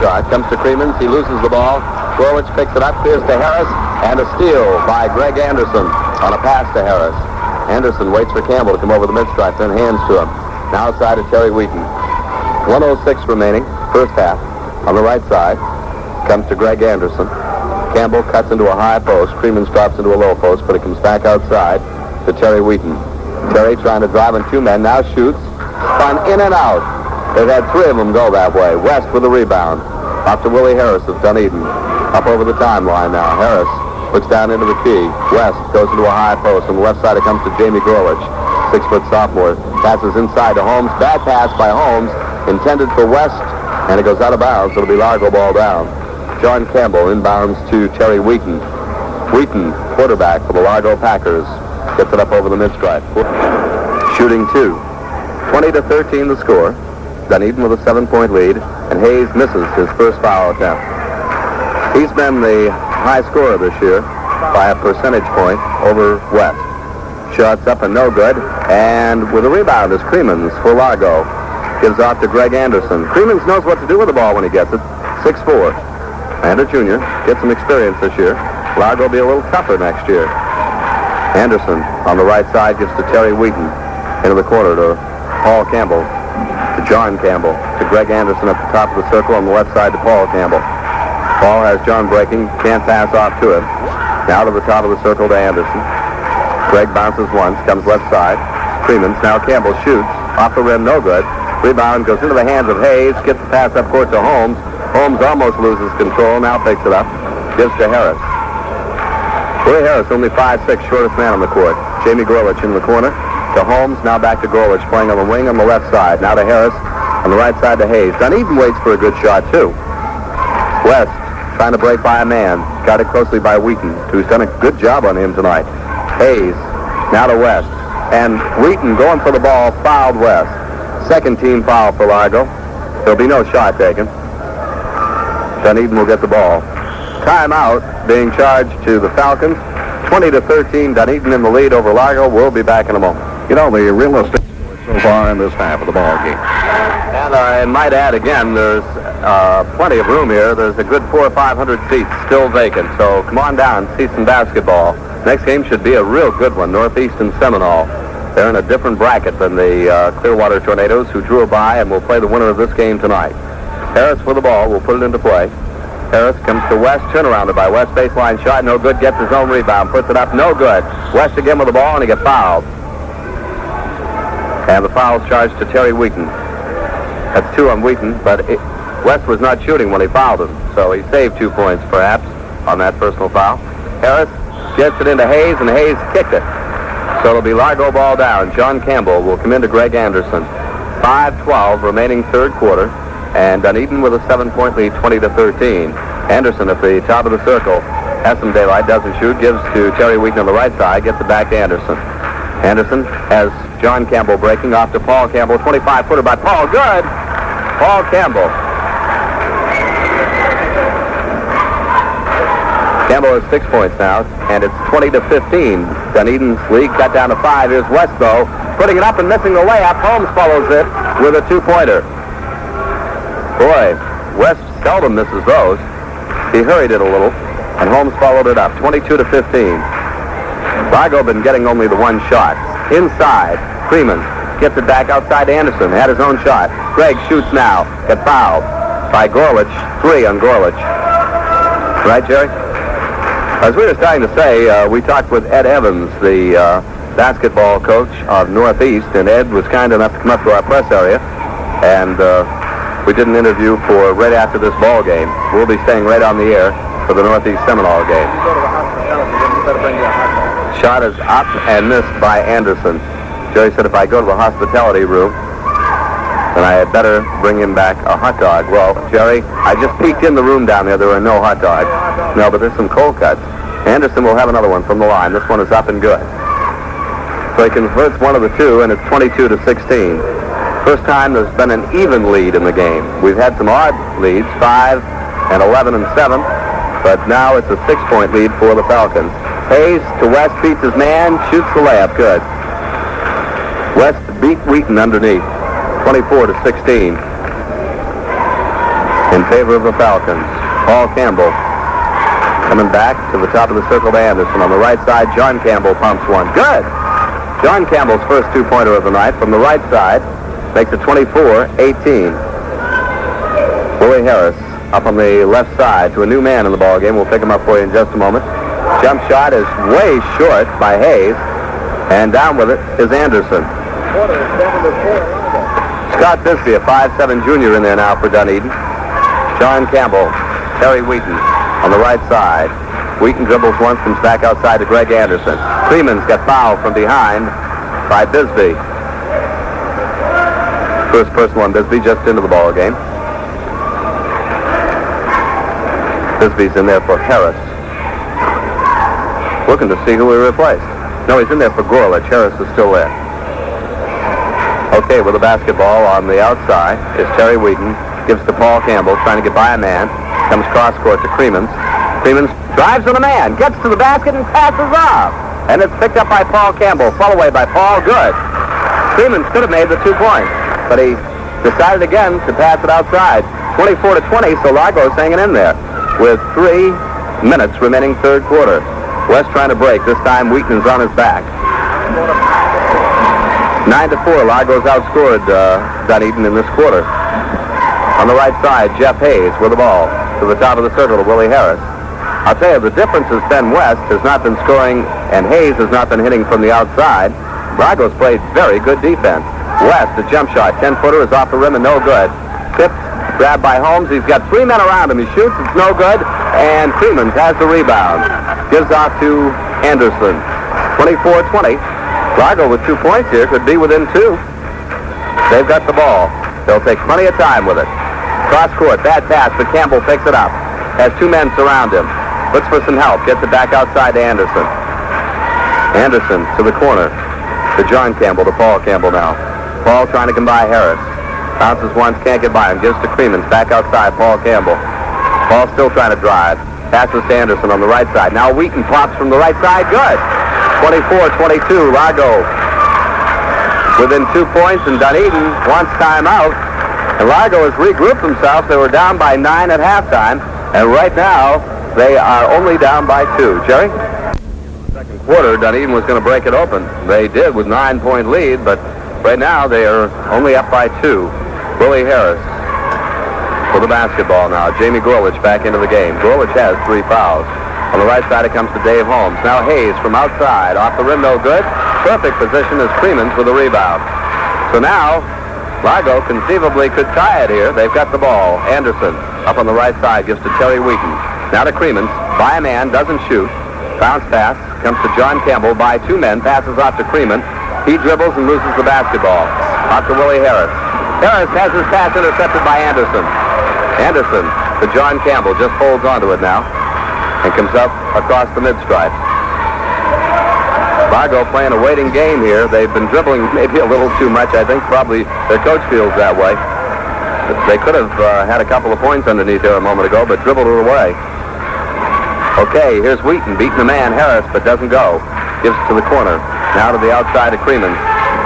Comes to Creemans. He loses the ball. Gorwich picks it up, clears to Harris, and a steal by Greg Anderson on a pass to Harris. Anderson waits for Campbell to come over the mid-stripe, then hands to him. Now outside to Terry Wheaton. 1:06 remaining, first half. On the right side, comes to Greg Anderson. Campbell cuts into a high post. Creemans drops into a low post, but it comes back outside to Terry Wheaton. Terry trying to drive on two men, now shoots. Spun in and out. They've had three of them go that way. West with the rebound. Off to Willie Harris of Dunedin. Up over the timeline now. Harris looks down into the key. West goes into a high post. On the left side it comes to Jamie Gorwich. 6-foot sophomore. Passes inside to Holmes. Bad pass by Holmes. Intended for West. And it goes out of bounds. It'll be Largo ball down. John Campbell inbounds to Terry Wheaton. Wheaton, quarterback for the Largo Packers. Gets it up over the mid-stripe. Shooting two. 20-13 the score. Dunedin with a 7-point lead, and Hayes misses his first foul attempt. He's been the high scorer this year by a percentage point over West. Shots up and no good, and with a rebound is Creemans for Largo. Gives off to Greg Anderson. Creemans knows what to do with the ball when he gets it. 6'4", and a junior. Gets some experience this year. Largo will be a little tougher next year. Anderson on the right side gives to Terry Wheaton. Into the corner to Paul Campbell. To John Campbell, to Greg Anderson at the top of the circle, on the left side to Paul Campbell. Paul has John breaking, can't pass off to him. Now to the top of the circle to Anderson. Greg bounces once, comes left side. Creemans, now Campbell shoots, off the rim, no good. Rebound goes into the hands of Hayes, gets the pass up court to Holmes. Holmes almost loses control, now picks it up, gives to Harris. Willie Harris, only 5'6", shortest man on the court. Jamie Gorwich in the corner. To Holmes, now back to Gorwich, playing on the wing on the left side. Now to Harris, on the right side to Hayes. Dunedin waits for a good shot, too. West, trying to break by a man. Got it closely by Wheaton, who's done a good job on him tonight. Hayes, now to West. And Wheaton going for the ball, fouled West. Second team foul for Largo. There'll be no shot taken. Dunedin will get the ball. Timeout being charged to the Falcons. 20-13, Dunedin in the lead over Largo. We'll be back in a moment. You know, the real estate so far in this half of the ball game. And I might add again, there's plenty of room here. There's a good 400 or 500 seats still vacant. So come on down, see some basketball. Next game should be a real good one, Northeast and Seminole. They're in a different bracket than the Clearwater Tornadoes, who drew a bye, and will play the winner of this game tonight. Harris for the ball, will put it into play. Harris comes to West, turnarounded by West, baseline shot, no good, gets his own rebound, puts it up, no good. West again with the ball, and he gets fouled. And the foul's charged to Terry Wheaton. That's 2 on Wheaton, but West was not shooting when he fouled him, so he saved 2 points, perhaps, on that personal foul. Harris gets it into Hayes, and Hayes kicked it. So it'll be Largo ball down. John Campbell will come into Greg Anderson. 5:12 remaining third quarter, and Dunedin with a 7-point lead, 20-13. Anderson at the top of the circle. Has some daylight, doesn't shoot, gives to Terry Wheaton on the right side, gets it back to Anderson. Anderson has John Campbell breaking off to Paul Campbell. 25-footer by Paul. Good! Paul Campbell. Campbell has 6 points now, and it's 20-15. Dunedin's lead cut down to 5. Here's West, though, putting it up and missing the layup. Holmes follows it with a 2-pointer. Boy, West seldom misses those. He hurried it a little, and Holmes followed it up, 22-15. Largo been getting only the one shot. Inside, Creemans gets it back outside to Anderson. Had his own shot. Gregg shoots now. Got fouled by Gorwich. 3 on Gorwich. Right, Jerry? As we were starting to say, we talked with Ed Evans, the basketball coach of Northeast, and Ed was kind enough to come up to our press area, and we did an interview for right after this ball game. We'll be staying right on the air for the Northeast Seminole game. Shot is up and missed by Anderson. Jerry said if I go to the hospitality room, then I had better bring him back a hot dog. Well, Jerry, I just peeked in the room down there. There are no hot dogs. No, but there's some cold cuts. Anderson will have another one from the line. This one is up and good. So he converts one of the two, and it's 22-16. First time there's been an even lead in the game. We've had some odd leads, 5 and 11 and 7, but now it's a 6-point lead for the Falcons. Hayes to West, beats his man, shoots the layup, good. West beat Wheaton underneath, 24-16. in favor of the Falcons. Paul Campbell coming back to the top of the circle to Anderson. On the right side, John Campbell pumps one. Good! John Campbell's first two-pointer of the night from the right side makes it 24-18. Willie Harris up on the left side to a new man in the ballgame. We'll pick him up for you in just a moment. Jump shot is way short by Hayes, and down with it is Anderson. Scott Bisbee, a 5'7" junior in there now for Dunedin. John Campbell, Terry Wheaton on the right side. Wheaton dribbles once, comes back outside to Greg Anderson. Freeman's got fouled from behind by Bisbee. First personal on Bisbee, just into the ball game. Bisbee's in there for Harris. Looking to see who he replaced. No, he's in there for Gorlich. Harris is still there. Okay, with the basketball on the outside is Terry Wheaton. Gives to Paul Campbell, trying to get by a man. Comes cross court to Creemans. Creemans drives on a man, gets to the basket and passes off. And it's picked up by Paul Campbell. Fall away by Paul. Good. Creemans could have made the 2 points, but he decided again to pass it outside. 24-20, so Largo's hanging in there with 3 minutes remaining third quarter. West trying to break. This time Wheaton's on his back. 9-4, Largo's outscored Dunedin in this quarter. On the right side, Jeff Hayes with the ball to the top of the circle to Willie Harris. I'll tell you, the difference has been West has not been scoring and Hayes has not been hitting from the outside. Largo's played very good defense. West, a jump shot, 10-footer is off the rim and no good. Tipped, grabbed by Holmes. He's got 3 men around him. He shoots, it's no good, and Creemans has the rebound. Gives off to Anderson. 24-20. Largo with 2 points here could be within 2. They've got the ball. They'll take plenty of time with it. Cross court, bad pass, but Campbell picks it up. Has 2 men surround him. Looks for some help. Gets it back outside to Anderson. Anderson to the corner. To John Campbell, to Paul Campbell now. Paul trying to come by Harris. Bounces once, can't get by him. Gives to Creemans. Back outside, Paul Campbell. Paul still trying to drive. Passes to Anderson on the right side. Now Wheaton pops from the right side. Good. 24-22. Largo within 2 points, and Dunedin wants timeout. And Largo has regrouped themselves. They were down by 9 at halftime, and right now they are only down by 2. Jerry? Second quarter, Dunedin was going to break it open. They did with 9-point lead, but right now they are only up by 2. Willie Harris for the basketball now. Jamie Gorlich back into the game. Gorlich has 3 fouls. On the right side, it comes to Dave Holmes. Now Hayes from outside. Off the rim, no good. Perfect position is Creemans with a rebound. So now, Largo conceivably could tie it here. They've got the ball. Anderson up on the right side gives to Terry Wheaton. Now to Creemans. By a man, doesn't shoot. Bounce pass. Comes to John Campbell. By 2 men. Passes off to Creeman. He dribbles and loses the basketball. Off to Willie Harris. Harris has his pass intercepted by Anderson. Anderson to John Campbell. Just holds onto it now. And comes up across the mid-stripe. Largo playing a waiting game here. They've been dribbling maybe a little too much. I think probably their coach feels that way. They could have had a couple of points underneath there a moment ago, but dribbled it away. Okay, here's Wheaton beating the man, Harris, but doesn't go. Gives it to the corner. Now to the outside of Creemans.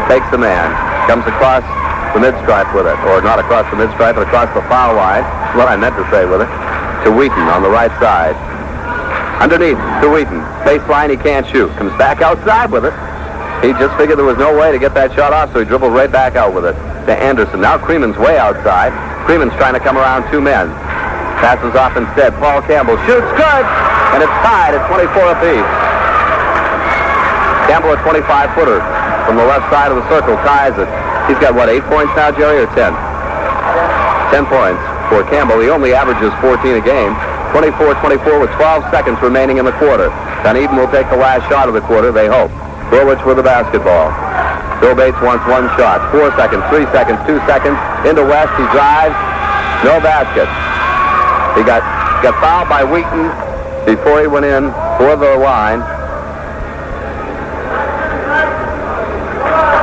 Takes the man. Comes across the mid-stripe with it. Or not across the mid-stripe, but across the foul line. That's what I meant to say with it. To Wheaton on the right side. Underneath to Wheaton. Baseline, he can't shoot. Comes back outside with it. He just figured there was no way to get that shot off, so he dribbled right back out with it. To Anderson. Now Creeman's way outside. Creeman's trying to come around 2 men. Passes off instead. Paul Campbell shoots. Good! And it's tied at 24 apiece. Campbell a 25-footer from the left side of the circle ties it. He's got, 8 points now, Jerry, or 10? 10 points for Campbell. He only averages 14 a game. 24-24 with 12 seconds remaining in the quarter. Dunedin will take the last shot of the quarter, they hope. Gorlich with the basketball. Bill Bates wants 1 shot. 4 seconds, 3 seconds, 2 seconds. Into West, he drives. No basket. He got fouled by Wheaton before he went in for the line.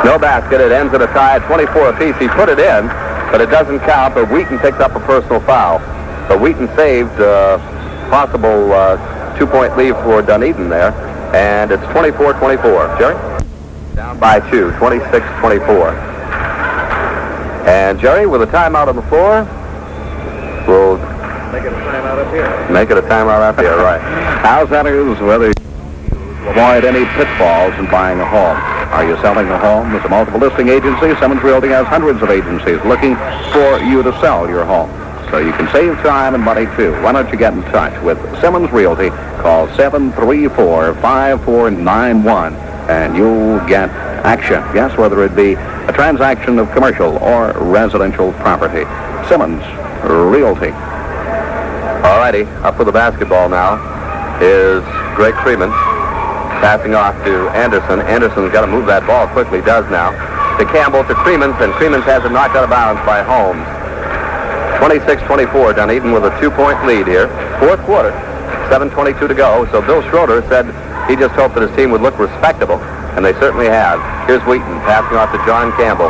No basket. It ends at a tie at 24 apiece. He put it in, but it doesn't count, but Wheaton picks up a personal foul. But Wheaton saved possible 2-point lead for Dunedin there, and it's 24-24. Jerry? Down by 2, 26-24. And Jerry, with a timeout on the floor, will Make it a timeout up here. make it a timeout up here, right? How's that is whether you avoid any pitfalls in buying a home. Are you selling a home? There's a multiple listing agency. Simmons Realty has hundreds of agencies looking for you to sell your home. So you can save time and money, too. Why don't you get in touch with Simmons Realty? Call 734-5491, and you'll get action. Yes, whether it be a transaction of commercial or residential property. Simmons Realty. All righty, up for the basketball now is Greg Freeman. Passing off to Anderson. Anderson's got to move that ball quickly, does now. To Campbell, to Creemans, and Creemans has it knocked out of bounds by Holmes. 26-24, Dunedin with a 2-point lead here. Fourth quarter, 7:22 to go. So Bill Schroeder said he just hoped that his team would look respectable, and they certainly have. Here's Wheaton passing off to John Campbell.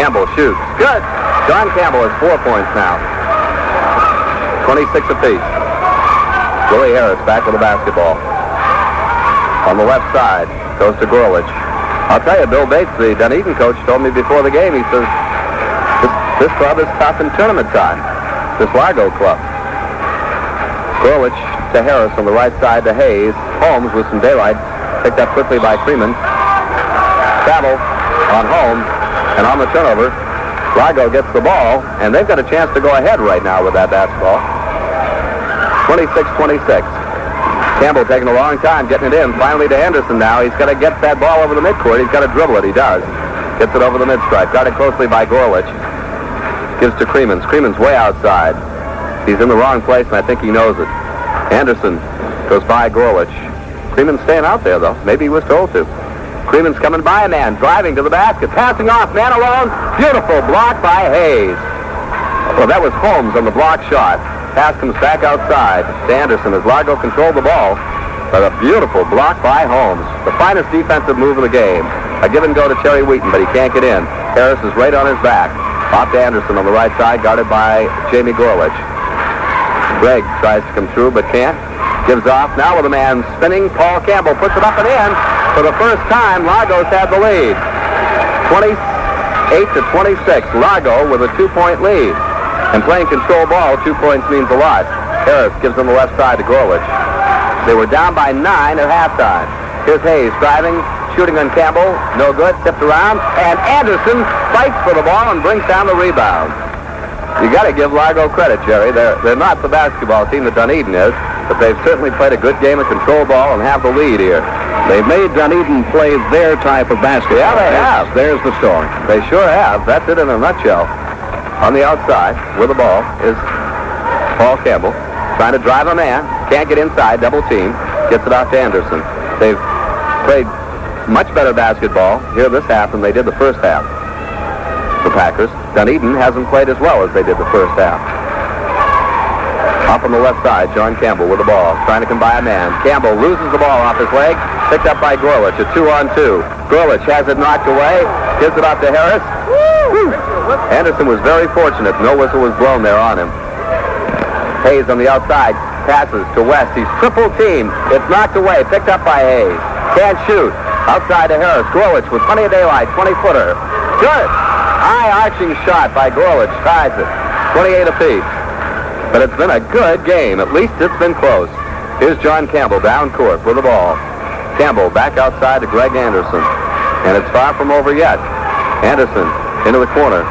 Campbell shoots. Good! John Campbell has 4 points now. 26 apiece. Willie Harris back with the basketball. On the left side, goes to Gorlich. I'll tell you, Bill Bates, the Dunedin coach, told me before the game, he says, this club is tough in tournament time. This Largo club. Gorlich to Harris on the right side to Hayes. Holmes with some daylight. Picked up quickly by Freeman. Travel on Holmes. And on the turnover, Largo gets the ball, and they've got a chance to go ahead right now with that basketball. 26-26. Campbell taking a long time getting it in. Finally to Henderson now. He's got to get that ball over the midcourt. He's got to dribble it. He does. Gets it over the mid-stripe. Guarded closely by Gorlich. Gives to Creemans. Creemans way outside. He's in the wrong place, and I think he knows it. Anderson goes by Gorlich. Creemans staying out there, though. Maybe he was told to. Creemans coming by a man. Driving to the basket. Passing off. Man alone. Beautiful block by Hayes. Well, that was Holmes on the block shot. Pass comes back outside to Anderson as Largo controlled the ball. But a beautiful block by Holmes. The finest defensive move of the game. A give and go to Terry Wheaton, but he can't get in. Harris is right on his back. Off to Anderson on the right side, guarded by Jamie Gorlich. Gregg tries to come through, but can't. Gives off now with a man spinning. Paul Campbell puts it up and in. For the first time, Largo's had the lead. 28-26. Largo with a 2-point lead. And playing control ball, 2 points means a lot. Harris gives on the left side to Gorlich. They were down by 9 at halftime. Here's Hayes driving, shooting on Campbell. No good, tipped around. And Anderson fights for the ball and brings down the rebound. You got to give Largo credit, Jerry. They're not the basketball team that Dunedin is, but they've certainly played a good game of control ball and have the lead here. They've made Dunedin play their type of basketball. Yeah, they have. There's the story. They sure have. That's it in a nutshell. On the outside, with the ball, is Paul Campbell. Trying to drive a man. Can't get inside. Double team. Gets it out to Anderson. They've played much better basketball here this half than they did the first half. The Packers. Dunedin hasn't played as well as they did the first half. Up on the left side, John Campbell with the ball. Trying to come by a man. Campbell loses the ball off his leg. Picked up by Gorlich. A 2-on-2. Gorlich has it knocked away. Gives it off to Harris. Woo! Anderson was very fortunate. No whistle was blown there on him. Hayes on the outside. Passes to West. He's triple teamed. It's knocked away. Picked up by Hayes. Can't shoot. Outside to Harris. Gorlich with plenty of daylight. 20-footer. Good. High arching shot by Gorlich. Ties it. 28 apiece. But it's been a good game. At least it's been close. Here's John Campbell down court with the ball. Campbell back outside to Greg Anderson. And it's far from over yet. Anderson into the corner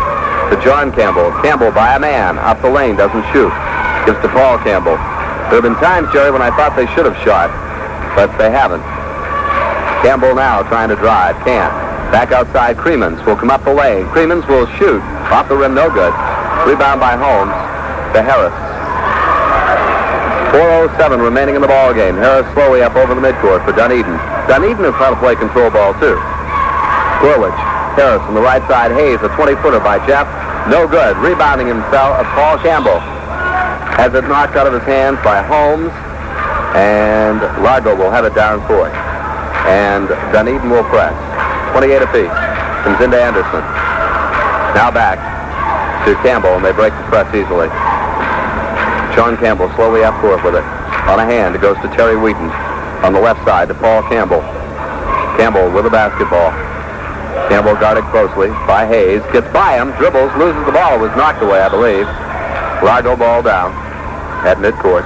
to John Campbell. Campbell by a man. Up the lane. Doesn't shoot. Gives to Paul Campbell. There have been times, Jerry, when I thought they should have shot. But they haven't. Campbell now trying to drive. Can't. Back outside. Creemans will come up the lane. Creemans will shoot. Off the rim. No good. Rebound by Holmes to Harris. 4:07 remaining in the ball game. Harris slowly up over the midcourt for Dunedin. Dunedin is trying to play control ball, too. Gorlich. Harris on the right side. Hayes, a 20-footer by Jeff. No good. Rebounding himself. Paul Campbell has it knocked out of his hands by Holmes. And Largo will have it down court. And Dunedin will press. 28 apiece. Comes into Anderson. Now back to Campbell, and they break the press easily. John Campbell slowly up court with it. On a hand, it goes to Terry Wheaton. On the left side to Paul Campbell. Campbell with the basketball. Campbell guarded closely by Hayes. Gets by him, dribbles, loses the ball. Was knocked away, I believe. Largo ball down at midcourt.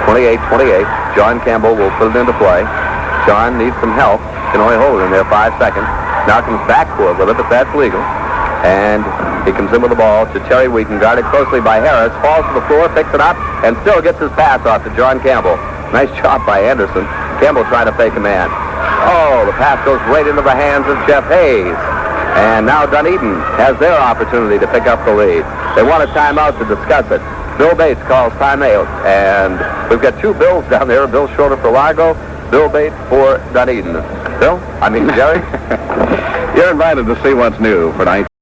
28-28. John Campbell will put it into play. John needs some help. Can only hold it in there 5 seconds. Now comes backcourt with it, but that's legal. And he comes in with the ball to Terry Wheaton, guarded closely by Harris. Falls to the floor, picks it up, and still gets his pass off to John Campbell. Nice job by Anderson. Campbell trying to fake a man. Oh, the pass goes right into the hands of Jeff Hayes. And now Dunedin has their opportunity to pick up the lead. They want a timeout to discuss it. Bill Bates calls timeout. And we've got two Bills down there. Bill Schroeder for Largo, Bill Bates for Dunedin. Bill? I mean, Jerry? You're invited to see what's new for 19.